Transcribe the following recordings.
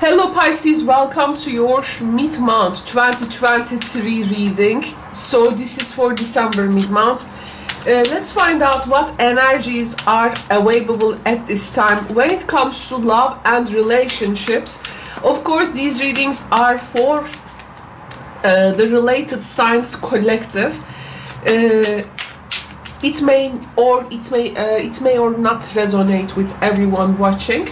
Hello Pisces, welcome to your mid-month 2023 reading. So this is for December mid-month. Let's find out what energies are available at this time when it comes to love and relationships. Of course, these readings are for the related signs collective. It may or not resonate with everyone watching.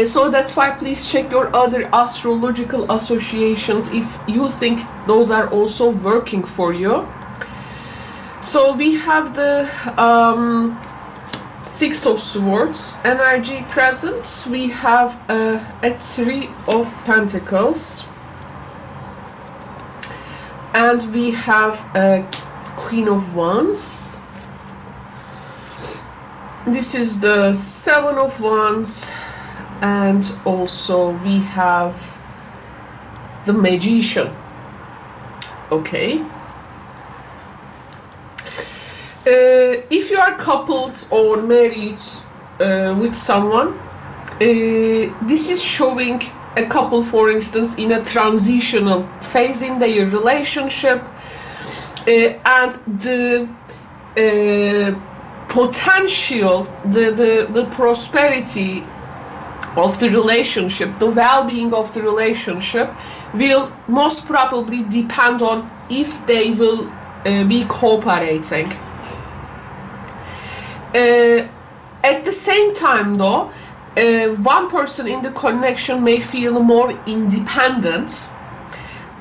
So that's why please check your other astrological associations if you think those are also working for you. So we have the Six of Swords energy present. We have a Three of Pentacles. And we have a Queen of Wands. This is the Seven of Wands. And also we have the Magician. Okay. If you are coupled or married with someone, this is showing a couple, for instance, in a transitional phase in their relationship, and the potential, the prosperity of the relationship, the well-being of the relationship will most probably depend on if they will be cooperating. At the same time though, one person in the connection may feel more independent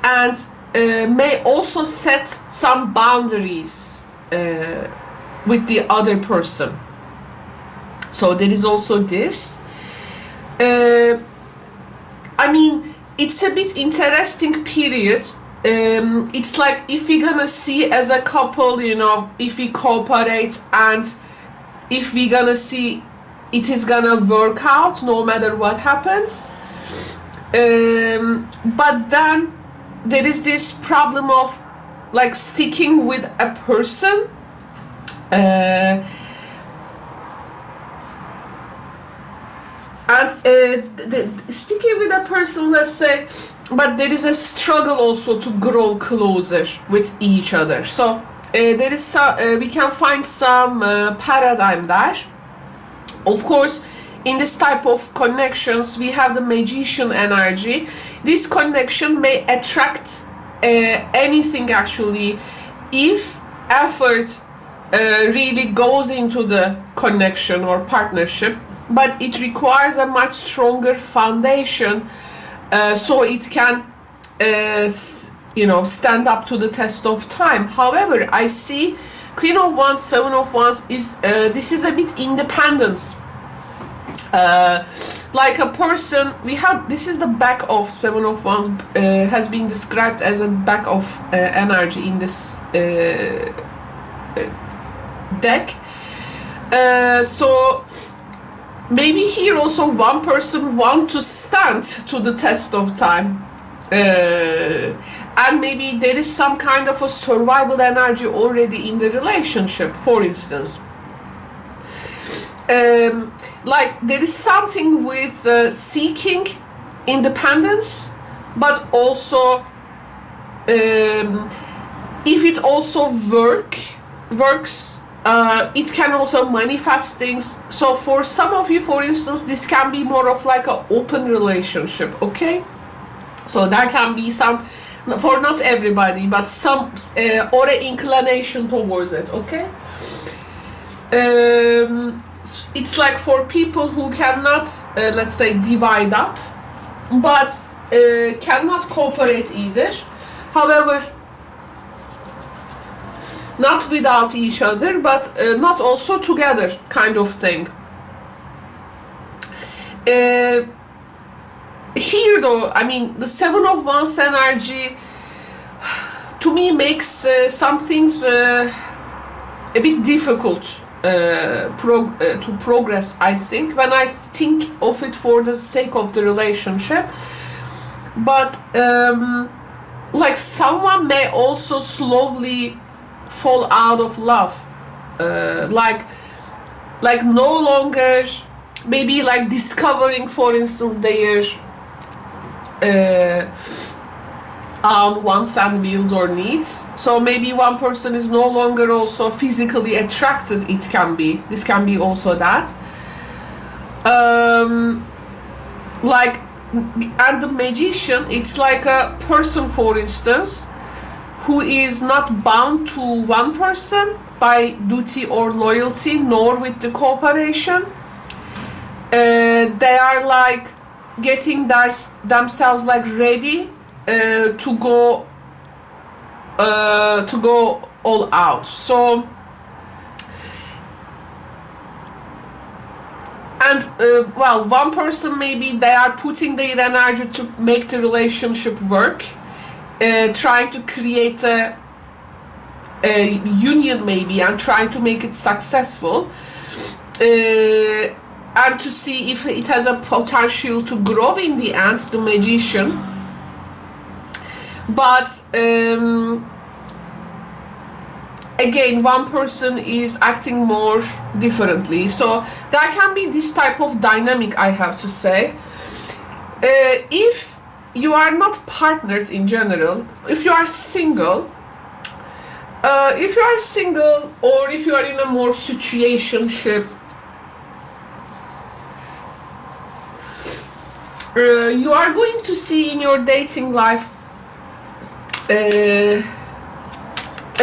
and may also set some boundaries with the other person. So there is also this. I mean, it's a bit interesting period. It's like if we're gonna see as a couple, you know, if we cooperate and if we're gonna see it is gonna work out no matter what happens. But then there is this problem of like sticking with a person. And sticking with a person, let's say, but there is a struggle also to grow closer with each other. So there is we can find some paradigm there. Of course, in this type of connections, we have the Magician energy. This connection may attract anything actually if effort really goes into the connection or partnership. But it requires a much stronger foundation, so it can, you know, stand up to the test of time. However, I see Queen of Wands, Seven of Wands is this is a bit independence. Like a person, we have this is the back of Seven of Wands, has been described as a back of energy in this deck. So. Maybe here also one person wants to stand to the test of time. And maybe there is some kind of a survival energy already in the relationship, for instance. Like there is something with seeking independence, but also if it also works, it can also manifest things. So for some of you, for instance, this can be more of like an open relationship, okay? So there can be some, for not everybody, but some or an inclination towards it, okay? It's like for people who cannot, let's say, divide up, but cannot cooperate either. However, not without each other, but not also together, kind of thing. Here though, I mean, the Seven of Wands energy to me makes some things a bit difficult to progress, I think, when I think of it for the sake of the relationship. But like someone may also slowly fall out of love, like no longer maybe like discovering, for instance, their own wants and wills or needs. So maybe one person is no longer also physically attracted. It can be, this can be also that. Like, and the magician, it's like a person, for instance, who is not bound to one person by duty or loyalty, nor with the cooperation. They are like getting themselves like ready to go all out. So, and well, one person, maybe they are putting their energy to make the relationship work, trying to create a union maybe, and trying to make it successful, and to see if it has a potential to grow in the end, the magician. But again, one person is acting more differently. So there can be this type of dynamic, I have to say. If you are not partnered in general, if you are single, or if you are in a more situationship, you are going to see in your dating life,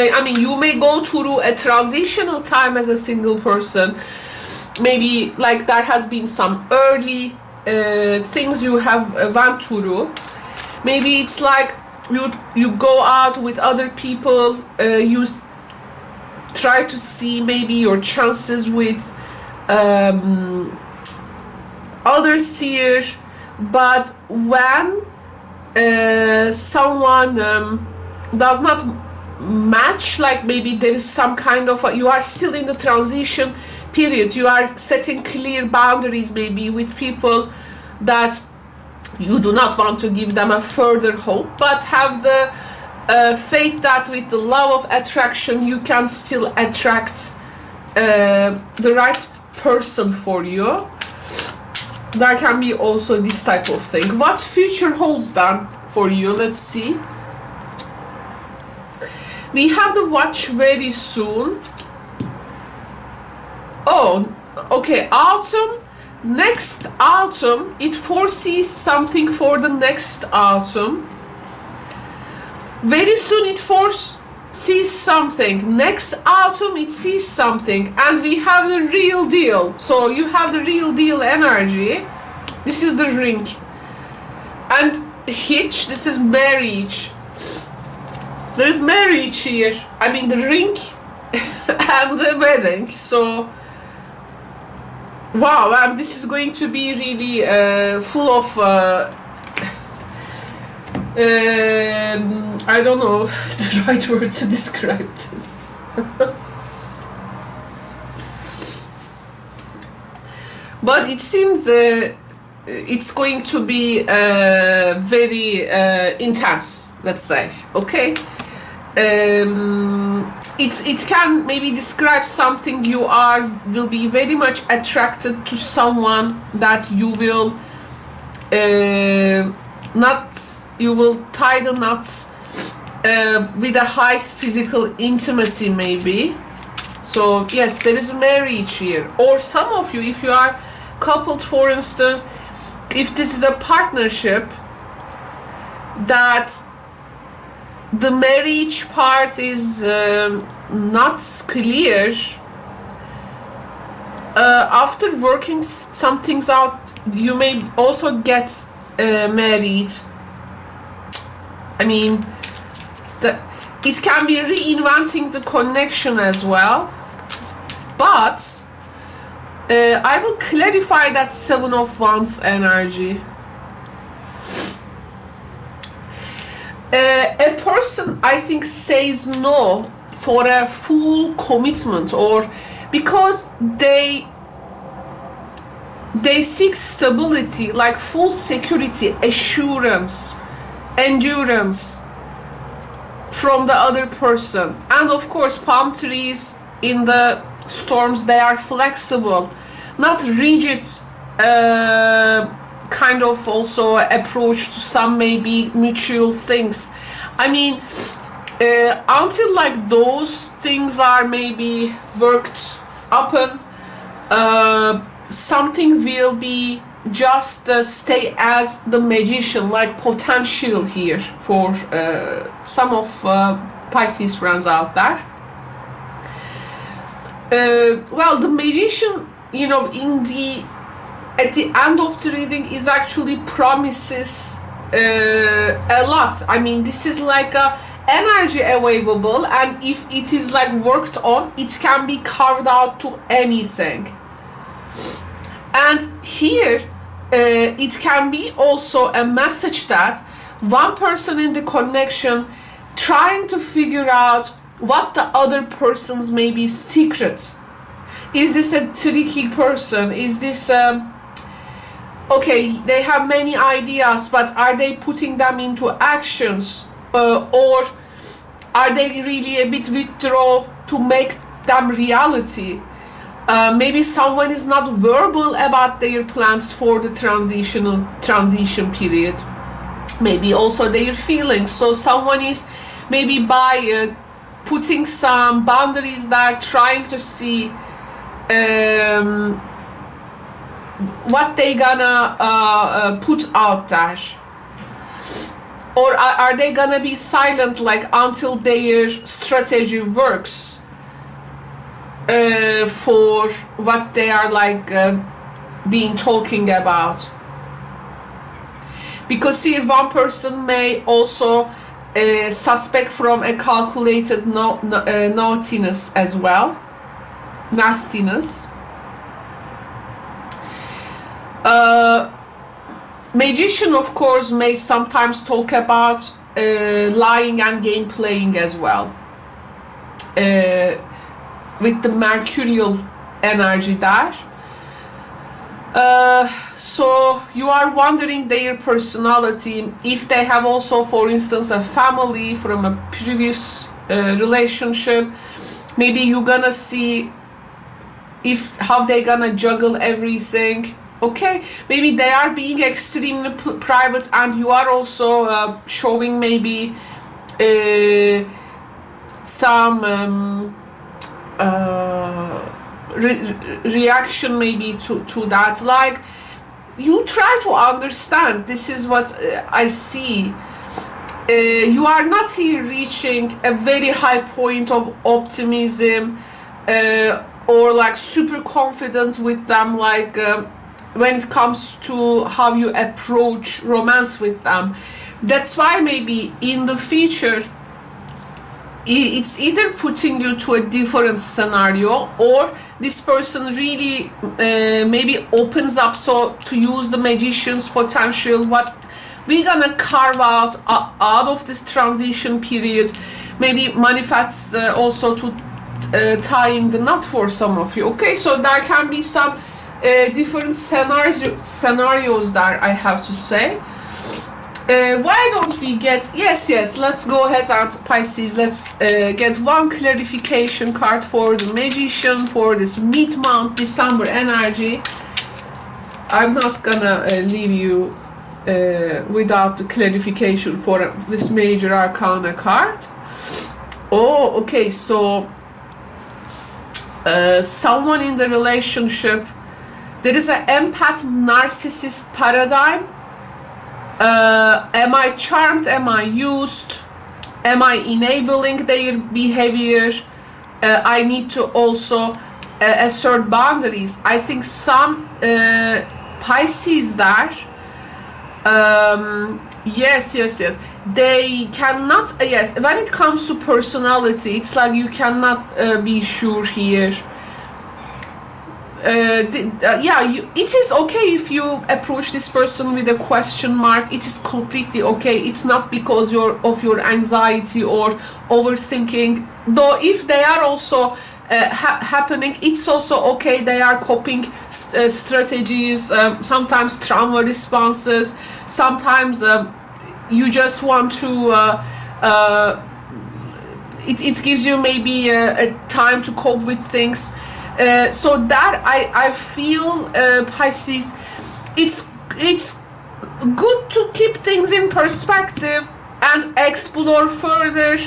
I mean, you may go through a transitional time as a single person. Maybe like there has been some early things you have went through. Maybe it's like you go out with other people, you try to see maybe your chances with others here, but when someone does not match, like maybe there is some kind of you are still in the transition period, you are setting clear boundaries maybe with people that you do not want to give them a further hope, but have the faith that with the law of attraction you can still attract the right person for you. There can be also this type of thing. What future holds then for you? Let's see. We have the watch very soon. Oh, okay, autumn. Next autumn, it foresees something for the next autumn. Very soon it foresees something. Next autumn it sees something. And we have the real deal. So you have the real deal energy. This is the ring. And hitch, this is marriage. There is marriage here. I mean the ring and the wedding. So wow, and this is going to be really full of I don't know the right word to describe this. But it seems it's going to be very intense, let's say. Okay. It can maybe describe something. You will be very much attracted to someone that you will you will tie the knots with a high physical intimacy maybe. So yes, there is a marriage here. Or some of you, if you are coupled, for instance, if this is a partnership, that the marriage part is not clear, after working some things out, you may also get married. I mean, it can be reinventing the connection as well. But I will clarify that Seven of Wands energy. A person, I think, says no for a full commitment, or because they seek stability, like full security, assurance, endurance from the other person. And of course, palm trees in the storms, they are flexible, not rigid kind of also approach to some maybe mutual things. I mean, until like those things are maybe worked upon, something will be just stay as the magician, like potential here for some of Pisces friends out there. Well, the magician, you know, at the end of the reading is actually promises a lot. I mean, this is like a energy available, and if it is like worked on, it can be carved out to anything. And here it can be also a message that one person in the connection trying to figure out what the other person's maybe secret. Is this a tricky person? Is this okay, they have many ideas, but are they putting them into actions, or are they really a bit withdraw to make them reality? Maybe someone is not verbal about their plans for the transition period. Maybe also their feelings. So someone is maybe by putting some boundaries there, trying to see what they gonna put out there. Or are they gonna be silent like until their strategy works for what they are like being talking about? Because here one person may also suspect from a calculated naughtiness as well, nastiness. Magician, of course, may sometimes talk about lying and game playing as well, with the mercurial energy there. So you are wondering their personality, if they have also, for instance, a family from a previous relationship. Maybe you're gonna see if how they gonna juggle everything. Okay, maybe they are being extremely private, and you are also showing maybe some reaction maybe to that. Like, you try to understand, this is what I see. You are not here reaching a very high point of optimism or like super confident with them, like when it comes to how you approach romance with them. That's why maybe in the future it's either putting you to a different scenario, or this person really maybe opens up so to use the magician's potential, what we're gonna carve out of this transition period, maybe manifests also to tying the knot for some of you. Okay, so there can be some different scenarios there, I have to say. Why don't we get, yes, let's go ahead and Pisces, let's get one clarification card for the magician for this mid-month December energy. I'm not gonna leave you without the clarification for this major arcana card. Oh, okay, so someone in the relationship, there is an empath narcissist paradigm. Am I charmed? Am I used? Am I enabling their behavior? I need to also assert boundaries. I think some Pisces there, yes, they cannot, yes, when it comes to personality, it's like you cannot be sure here. It is okay if you approach this person with a question mark. It is completely okay. It's not because of your anxiety or overthinking, though if they are also happening, it's also okay. They are coping strategies, sometimes trauma responses, sometimes you just want to it gives you maybe a time to cope with things. So that I feel Pisces, it's good to keep things in perspective and explore further.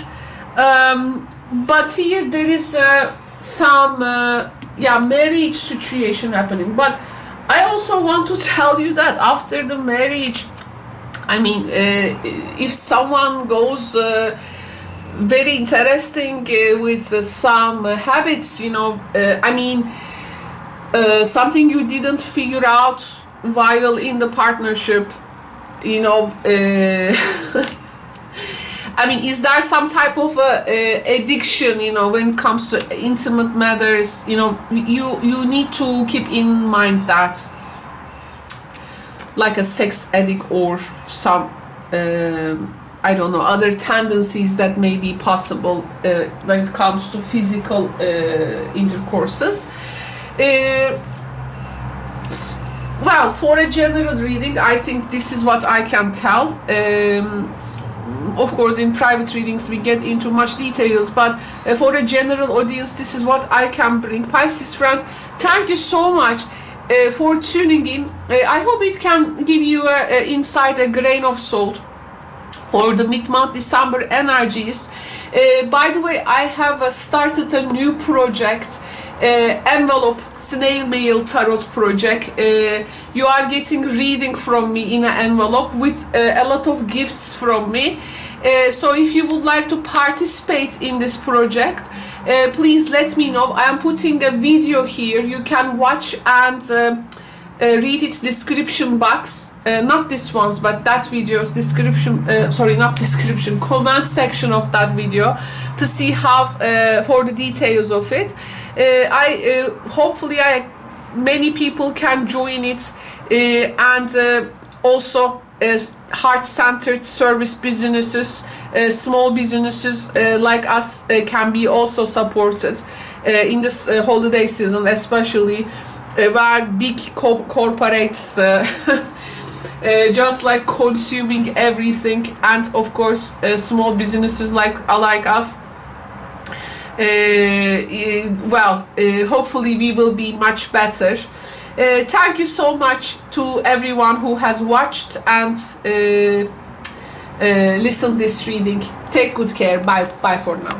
But here there is some marriage situation happening. But I also want to tell you that after the marriage, I mean, if someone goes very interesting with some habits, you know, something you didn't figure out while in the partnership, you know, I mean, is there some type of addiction, you know, when it comes to intimate matters? You know, you need to keep in mind that, like a sex addict or some, I don't know, other tendencies that may be possible when it comes to physical intercourses. Well, for a general reading, I think this is what I can tell. Of course, in private readings we get into much details, but for a general audience, this is what I can bring. Pisces friends, thank you so much for tuning in. I hope it can give you insight, a grain of salt for the mid-month December energies. By the way, I have started a new project, envelope snail mail tarot project. You are getting reading from me in an envelope with a lot of gifts from me. So if you would like to participate in this project, please let me know. I am putting a video here. You can watch and read its description box. Not this one's, but that video's description, comment section of that video to see how, for the details of it. Hopefully many people can join it, and also heart-centered service businesses, small businesses like us can be also supported in this holiday season, especially where big corporates just like consuming everything, and of course small businesses like us. Hopefully we will be much better. Thank you so much to everyone who has watched and listened this reading. Take good care. Bye for now.